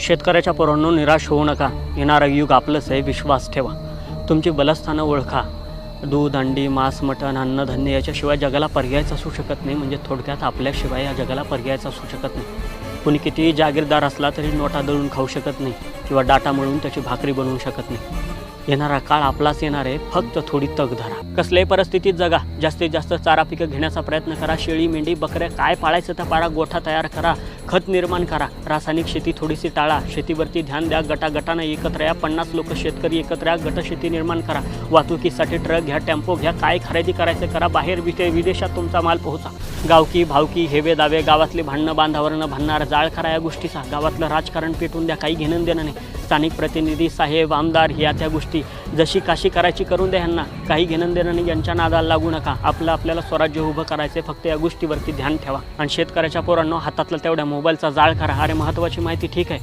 शेतकऱ्याच्या पोरांनो, निराश होऊ नका. येणारं युग आपलंच आहे, विश्वास ठेवा. तुमची बलस्थानं ओळखा. दूध, अंडी, मांस, मटण, अन्नधान्य याच्याशिवाय जगाला पर्यायच असू शकत नाही. म्हणजे थोडक्यात आपल्याशिवाय या जगाला पर्यायच असू शकत नाही. कुणी कितीही जागीरदार असला तरी नोटा दळून खाऊ शकत नाही किंवा डाटा मळून त्याची भाकरी बनवू शकत नाही. येणारा काळ आपलाच येणार आहे, फक्त थोडी तग धरा. कसल्याही परिस्थितीत जगा. जास्तीत जास्त चारा पिकं घेण्याचा प्रयत्न करा. शेळी, मेंढी, बकऱ्या काय पाळायचं त्या पाळा. गोठा तयार करा. खत निर्माण करा. रासायनिक शेती थोडीशी टाळा. शेतीवरती ध्यान द्या. गटागटानं एकत्र या. 50 लोक शेतकरी एकत्र या. गटशेती निर्माण करा. वाहतुकीसाठी ट्रक घ्या, टेम्पो घ्या. काय खरेदी करायचं करा. बाहेर विदेशात तुमचा माल पोहोचा. गावकी भावकी हेवे दावे, गावातले भांडणं बांधावरनं भांडणार, जाळ करा या गोष्टीचा. गावातलं राजकारण पेटून द्या. काही घेणं देणं नाही. स्थानिक प्रतिनिधी, साहेब, आमदार ह्या त्या गोष्टी जशी काशी करायची करून द्या. ह्यांना काही घेणं देणं नाही. यांच्या नादाला लागू नका. आपल्याला स्वराज्य उभं करायचं, फक्त या गोष्टीवरती ध्यान ठेवा. आणि शेतकऱ्याच्या पोरांनो, हातातलं तेवढ्या मोबाईलचा जाळ करा. अरे महत्त्वाची माहिती ठीक आहे,